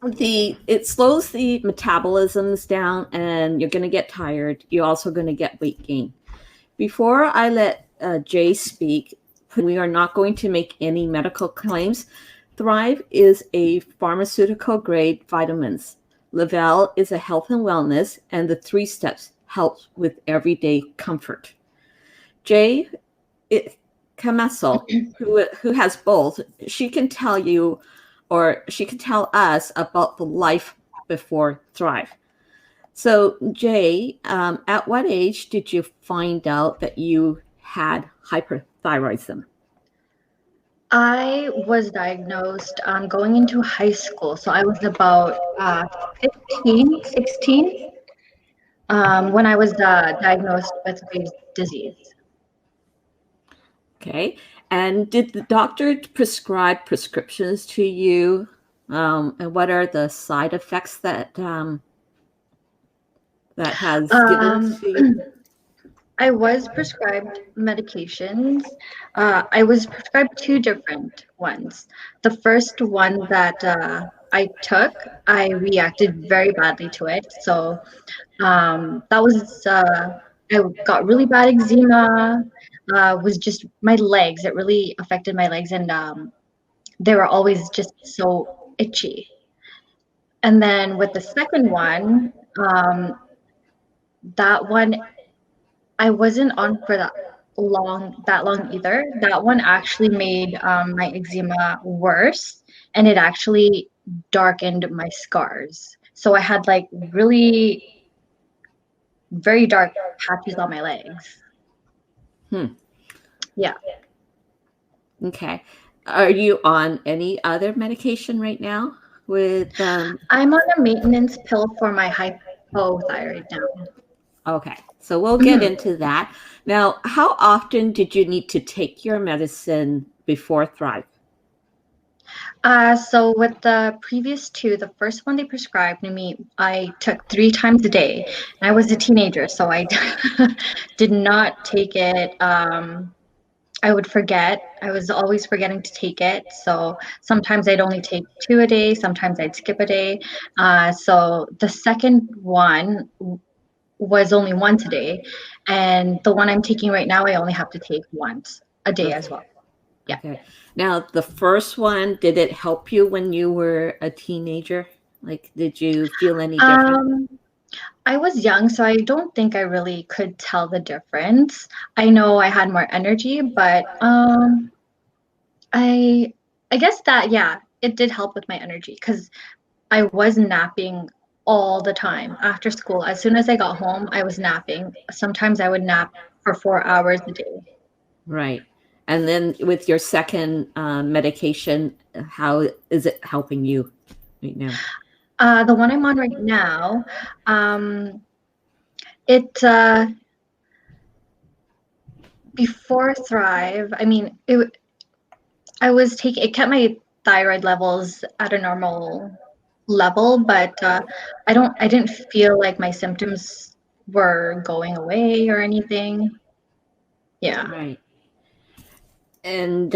It slows the metabolisms down, and you're going to get tired. You're also going to get weight gain. Before I let Jay speak, we are not going to make any medical claims. Thrive is a pharmaceutical grade vitamins. Lavelle is a health and wellness, and the 3 steps help with everyday comfort. Jay Camasso, who has both, she can tell you, or she can tell us about the life before Thrive. So, Jay, at what age did you find out that you had hyperthyroidism? I was diagnosed going into high school. So I was about 15, 16 when I was diagnosed with Graves' disease. Okay. And did the doctor prescribe prescriptions to you? And what are the side effects that has given Um, to you? I was prescribed medications. I was prescribed two different ones. The first one that I took, I reacted very badly to it. So that was I got really bad eczema. Was just my legs. It really affected my legs, and they were always just so itchy. And then with the second one, that one I wasn't on for that long either. That one actually made my eczema worse, and it actually darkened my scars. So I had like really very dark patches on my legs. Hmm. Yeah. Okay. Are you on any other medication right now with I'm on a maintenance pill for my hypothyroid now. okay. So we'll get Mhm. into that. Now, how often did you need to take your medicine before Thrive? So with the previous two, the first one they prescribed to me, I took 3 times a day. I was a teenager, so I did not take it. I would forget. I was always forgetting to take it. So sometimes I'd only take two a day. Sometimes I'd skip a day. So the second one was only once a day, and the one I'm taking right now, I only have to take once a day as Okay. well. Yeah. Okay. Now, the first one, did it help you when you were a teenager? Like, did you feel any different? Um, I was young, so I don't think I really could tell the difference. I know I had more energy, but I I guess that yeah, it did help with my energy because I was napping all the time after school. As soon as I got home, I was napping. Sometimes I would nap for 4 hours a day. Right. And then with your second medication, how is it helping you right now? The one I'm on right now, um, it before Thrive. I mean, I was taking it kept my thyroid levels at a normal level, but I didn't feel like my symptoms were going away or anything. Yeah. Right. And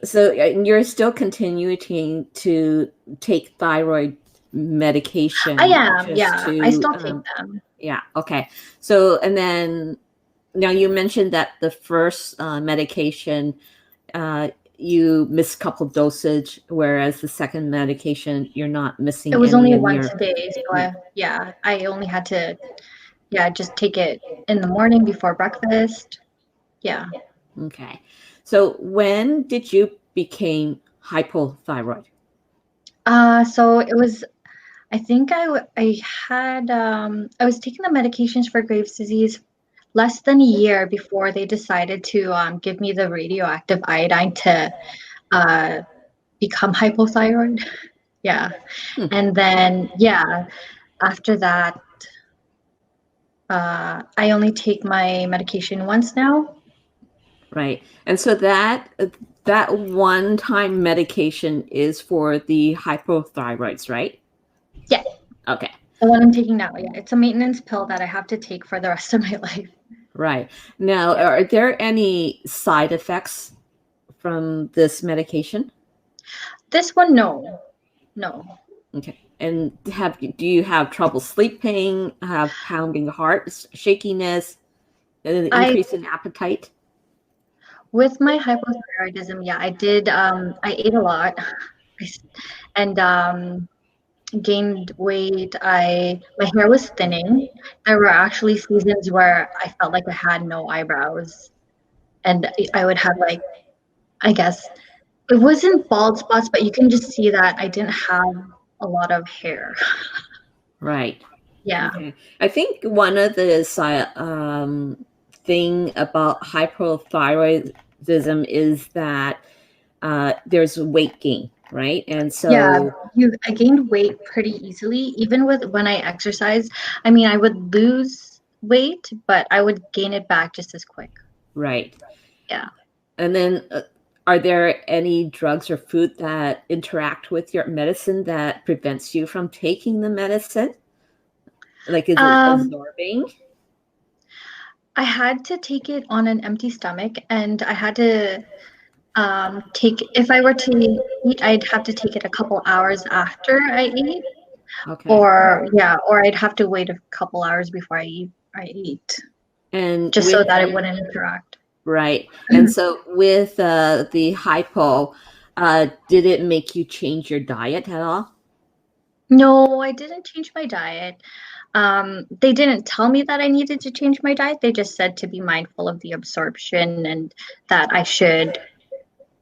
so and you're still continuing to take thyroid I medication am, just yeah. I to, still take them. yeah, okay. So, and then now you mentioned that the first medication, uh, you missed a couple dosage, whereas the second medication, you're not It missing was any only and once you're, a day, so I only had to, yeah, just take it in the morning before breakfast. Yeah. okay. So when did you became hypothyroid? So it was, I think I had, I was taking the medications for Graves' disease less than a year before they decided to give me the radioactive iodine to uh, become hypothyroid. Yeah. Hmm. And then, yeah, after that, I only take my medication once now. Right. And so that one-time medication is for the hypothyroids, right? Yeah, Okay. the one I'm taking now. Yeah, it's a maintenance pill that I have to take for the rest of my life. Right. Now, Yeah. are there any side effects from this medication? This one, no, no. Okay. And do you have trouble sleeping, have pounding heart, shakiness, an I increase in appetite? With my hypothyroidism, yeah, I did. I ate a lot, and gained weight. I My hair was thinning. There were actually seasons where I felt like I had no eyebrows, and I would have like, I guess it wasn't bald spots, but you can just see that I didn't have a lot of hair. Right. Yeah. Okay. I think one of the thing about hypothyroidism is that there's weight gain, right? And Yeah, so, I gained weight pretty easily, even with when I exercise. I mean, I would lose weight, but I would gain it back just as quick. right. Yeah. And then, are there any drugs or food that interact with your medicine that prevents you from taking the medicine? Like, is it Um, absorbing? I had to take it on an empty stomach, and I had to take, if I were to eat, I'd have to take it a couple hours after I ate, Okay. or yeah, or I'd have to wait a couple hours before I eat, And just so with that it wouldn't interact. Right. And so with the hypo, did it make you change your diet at all? No, I didn't change my diet. They didn't tell me that I needed to change my diet. They just said to be mindful of the absorption and that I should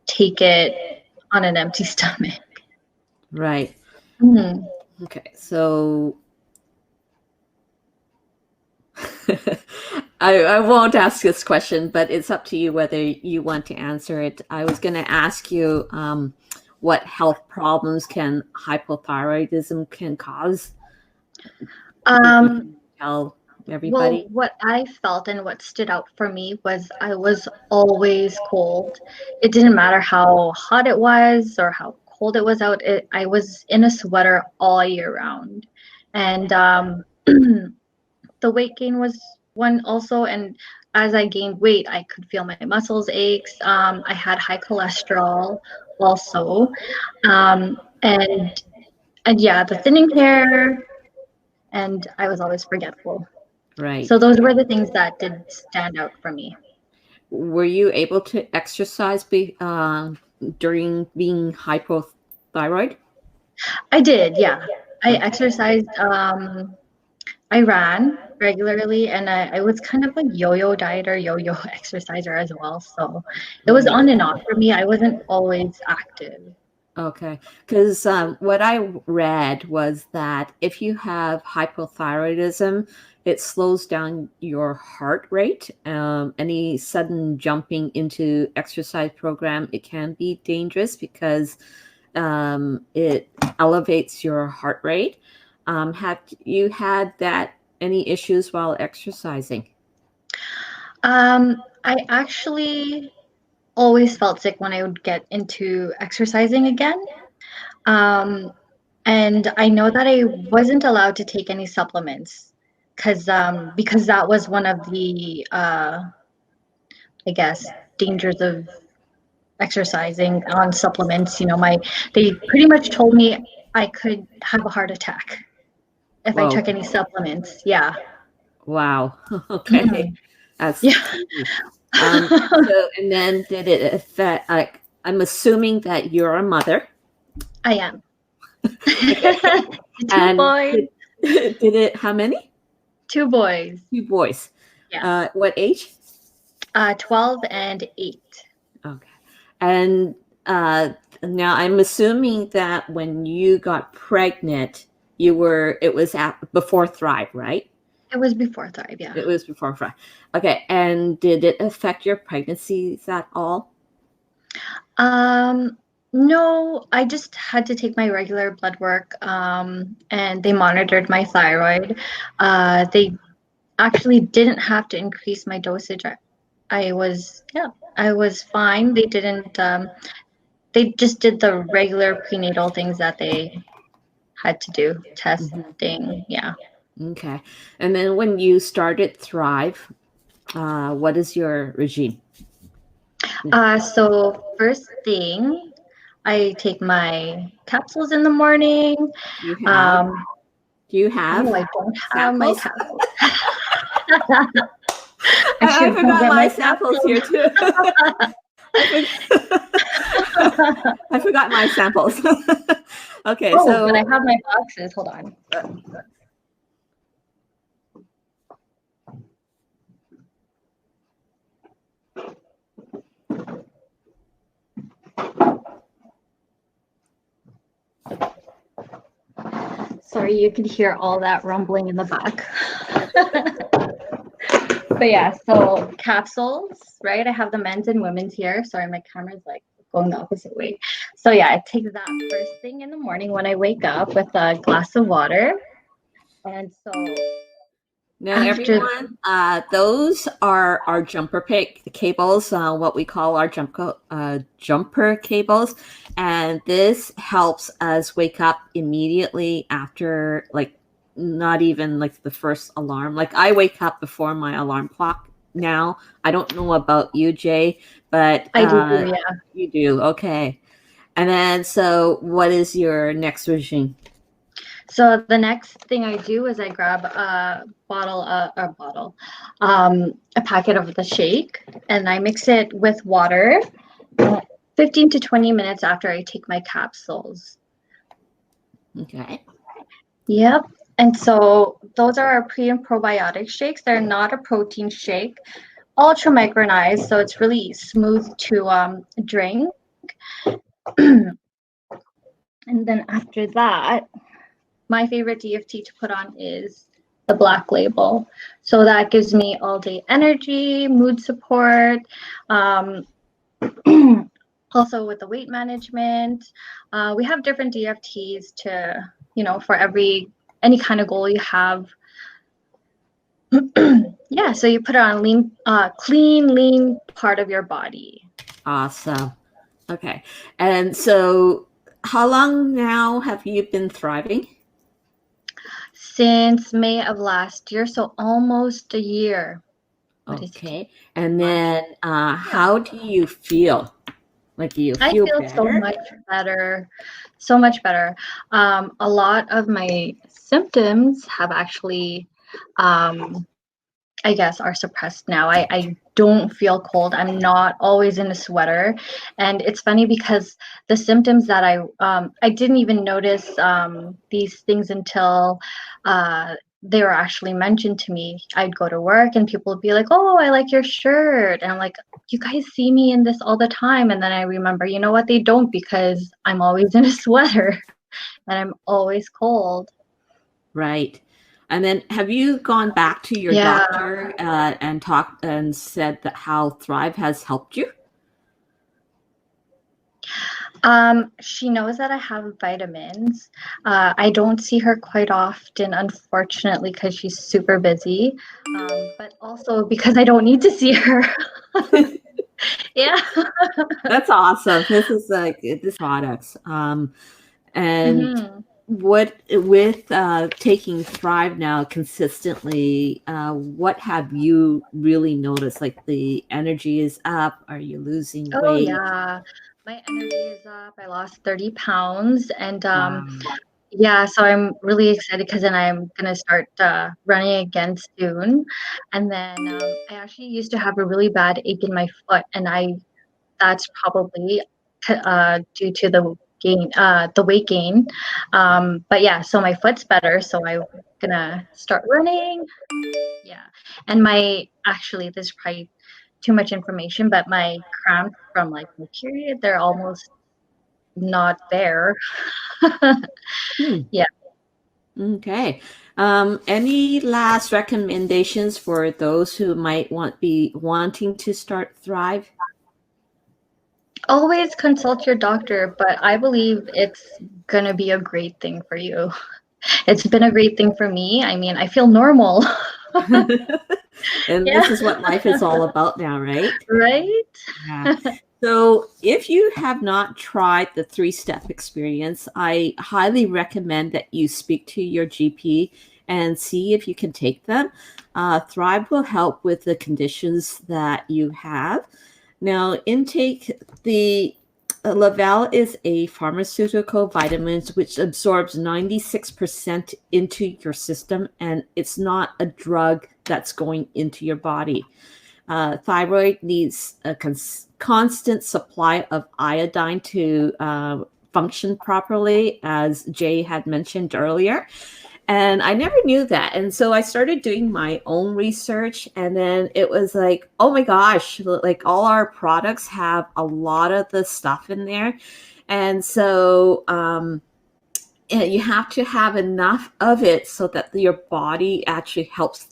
take it on an empty stomach. Right. Mhm. Okay. So I won't ask this question, but it's up to you whether you want to answer it. I was going to ask you what health problems can hypothyroidism can cause. If you Um, can tell well, everybody. what I felt and what stood out for me was I was always cold. It didn't matter how hot it was or how cold it was out. I was in a sweater all year round. And the weight gain was one also, and as I gained weight I could feel my muscles aches. I had high cholesterol also, and yeah, the thinning hair, and I was always forgetful. So Right. those were the things that did stand out for me. Were you able to exercise during being hypothyroid? I did, yeah. I Okay. exercised. I ran regularly, and I was kind of a yo-yo dieter, yo-yo exerciser as well. So it was Right. on and off for me. I wasn't always active. Okay. Because what I read was that if you have hypothyroidism, it slows down your heart rate. Any sudden jumping into exercise program, it can be dangerous because it elevates your heart rate. Have you had that any issues while exercising? I actually always felt sick when I would get into exercising again. Um, and I know that I wasn't allowed to take any supplements because that was one of the I guess dangers of exercising on supplements. They pretty much told me I could have a heart attack if I Whoa. took any supplements. Yeah. Wow. Okay. Mhm. That's Yeah. crazy. So, and then did it affect, like, I'm assuming that you're a mother. I am. Okay. Two And boys. did it, how many? Two boys. Two boys. Yeah. What age? 12 and 8. Okay. And uh, now I'm assuming that when you got pregnant, it was before Thrive, right? It was before Thrive, yeah. It was before Thrive. Okay. And did it affect your pregnancies at all? Um, no, I just had to take my regular blood work, and they monitored my thyroid. They actually didn't have to increase my dosage. Yeah, I was fine. They just did the regular prenatal things that they had to do, Mhm. testing. Yeah. Okay. And then when you started Thrive, what is your regime? So first thing, I take my capsules in the morning. Do you have? Um, Do you have oh, I don't have my samples? capsules. I I should go forgot get my my samples capsules. here too. I forgot my samples. Okay, Oh, but I so have my boxes. Hold on. Sorry, you could hear all that rumbling in the back. But yeah, so capsules, right? I have the men's and women's here. Sorry, my camera's like going the opposite way. So yeah, I take that first thing in the morning when I wake up with a glass of water. And so now, after, everyone, those are our cables, what we call our jumper cables, and this helps us wake up immediately after, like, not even like the first alarm. Like, I wake up before my alarm clock now. I don't know about you, Jay, but I do, yeah. you do. Okay, and then so what is your next regime? So the next thing I do is I grab a packet of the shake, and I mix it with water 15 to 20 minutes after I take my capsules. Okay. Yep. And so those are our pre and probiotic shakes. They're not a protein shake, ultra micronized, so it's really smooth to drink. And then after that, my favorite DFT to put on is the Black Label. So that gives me all day energy, mood support, also with the weight management. We have different DFTs to, for any kind of goal you have. Yeah, so you put it on clean, lean part of your body. Awesome. Okay. And so how long now have you been thriving? Since May of last year, so almost a year. What is it? Okay. And then how do you feel? Like, do you I feel feel so better? much better, so much better. A lot of my symptoms have actually, I guess, are suppressed now. I don't feel cold. I'm not always in a sweater, and it's funny because the symptoms that I didn't even notice these things until they were actually mentioned to me. I'd go to work and people would be like, "Oh, I like your shirt," and I'm like, "You guys see me in this all the time." And then I remember, you know what? They don't, because I'm always in a sweater and I'm always cold. Right. And then have you gone back to your Yeah. doctor and talked and said that how Thrive has helped you? She knows that I have vitamins. I don't see her quite often, unfortunately, because she's super busy. But also because I don't need to see her. Yeah. That's awesome. This is like this products. And Hmm. what with taking Thrive now consistently, what have you really noticed? Like, the energy is up? Are you losing Oh weight? yeah. My energy is up. I lost 30 pounds, and Wow. yeah, so I'm really excited because then I'm gonna start running again soon. And then I actually used to have a really bad ache in my foot, and that's probably due to the weight gain. But yeah, so my foot's better, so I'm gonna start running. Yeah, and actually, this is probably too much information, but my cramps from like my period, they're almost not there. Hmm. Yeah. Okay. Any last recommendations for those who might be wanting to start Thrive? Always consult your doctor, but I believe it's gonna be a great thing for you. It's been a great thing for me. I mean, I feel normal. And Yeah, this is what life is all about now, right? right? Yeah. So, if you have not tried the three-step experience, I highly recommend that you speak to your GP and see if you can take them. Thrive will help with the conditions that you have. Now, intake the Laval is a pharmaceutical vitamin which absorbs 96% into your system, and it's not a drug that's going into your body. Thyroid needs a constant supply of iodine to function properly, as Jay had mentioned earlier. And I never knew that. And so I started doing my own research. And then it was like, oh my gosh, like all our products have a lot of the stuff in there. And so and you have to have enough of it so that your body actually helps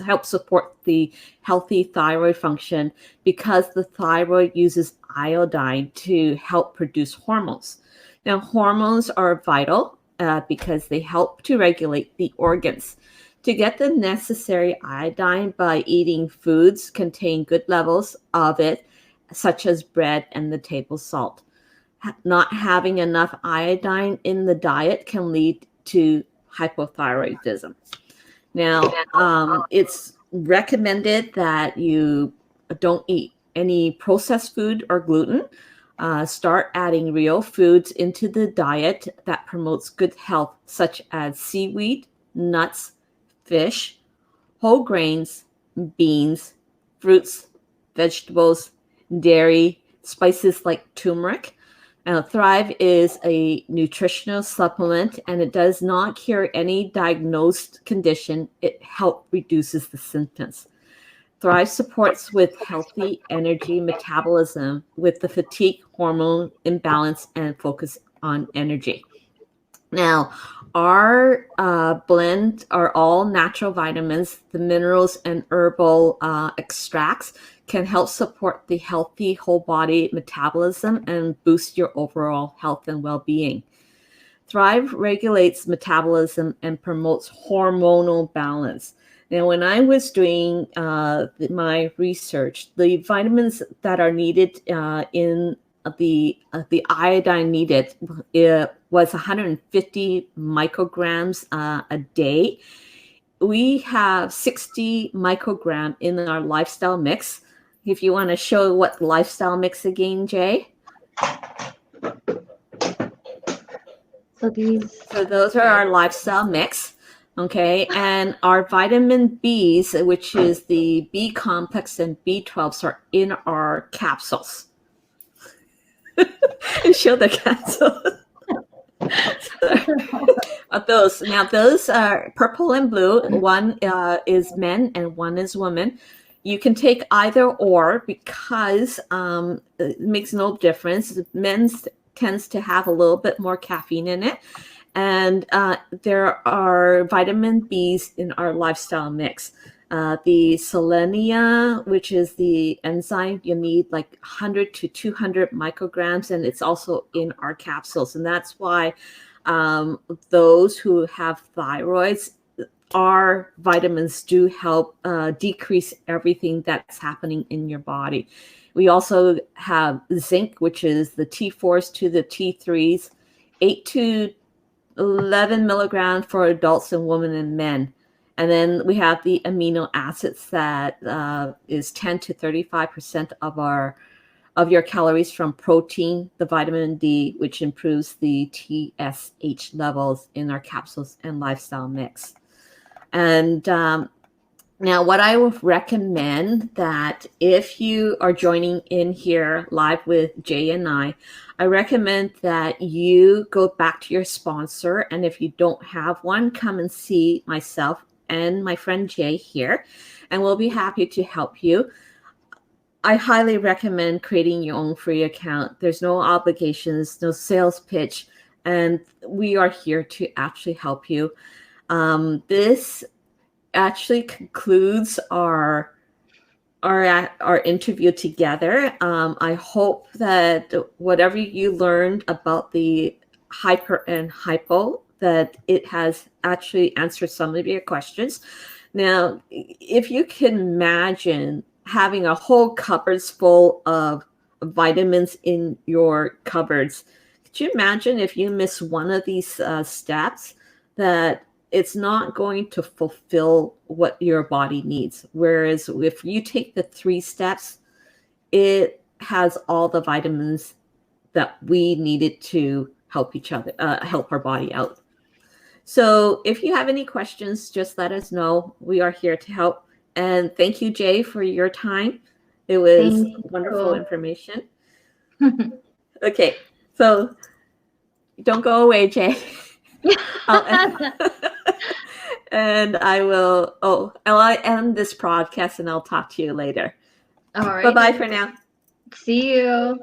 help support the healthy thyroid function, because the thyroid uses iodine to help produce hormones. Now, hormones are vital because they help to regulate the organs. To get the necessary iodine by eating foods contain good levels of it, such as bread and the table salt. Not having enough iodine in the diet can lead to hypothyroidism. Now, it's recommended that you don't eat any processed food or gluten. Start adding real foods into the diet that promotes good health, such as seaweed, nuts, fish, whole grains, beans, fruits, vegetables, dairy, spices like turmeric. Thrive is a nutritional supplement, and it does not cure any diagnosed condition. It helps reduces the symptoms. Thrive supports with healthy energy metabolism with the fatigue hormone imbalance and focus on energy. Now, our blend are all natural vitamins. The minerals and herbal extracts can help support the healthy whole body metabolism and boost your overall health and well-being. Thrive regulates metabolism and promotes hormonal balance. Now, when I was doing my research, the vitamins that are needed in the iodine needed was 150 micrograms a day. We have 60 microgram in our lifestyle mix. If you want to show what lifestyle mix again, Jay. So those are our lifestyle mix. Okay, and our vitamin Bs, which is the B complex and B12s, are in our capsules. Show the capsules. Those are purple and blue. One is men and one is women. You can take either or, because it makes no difference. Men's tends to have a little bit more caffeine in it. And there are vitamin Bs in our lifestyle mix. The selenia, which is the enzyme, you need like 100 to 200 micrograms, and it's also in our capsules. And that's why those who have thyroids, our vitamins do help decrease everything that's happening in your body. We also have zinc, which is the T4s to the T3s, 8 to 11 milligrams for adults and women and men. And then we have the amino acids that is 10 to 35% of your calories from protein, the vitamin D, which improves the TSH levels in our capsules and lifestyle mix. And now what I would recommend, that if you are joining in here live with Jay and I recommend that you go back to your sponsor. And if you don't have one, come and see myself and my friend Jay here, and we'll be happy to help you. I highly recommend creating your own free account. There's no obligations, no sales pitch, and we are here to actually help you. This actually concludes our interview together. I hope that whatever you learned about the hyper and hypo, that it has actually answered some of your questions. Now, if you can imagine having a whole cupboards full of vitamins in your cupboards, could you imagine if you miss one of these steps, that it's not going to fulfill what your body needs? Whereas if you take the 3 steps, it has all the vitamins that we needed to help each other, help our body out. So if you have any questions, just let us know. We are here to help. And thank you, Jaay, for your time. It was Thank wonderful you. information. Okay, so don't go away, Jaay. And I will, I'll end this broadcast and I'll talk to you later. All right. Bye-bye for now. See you.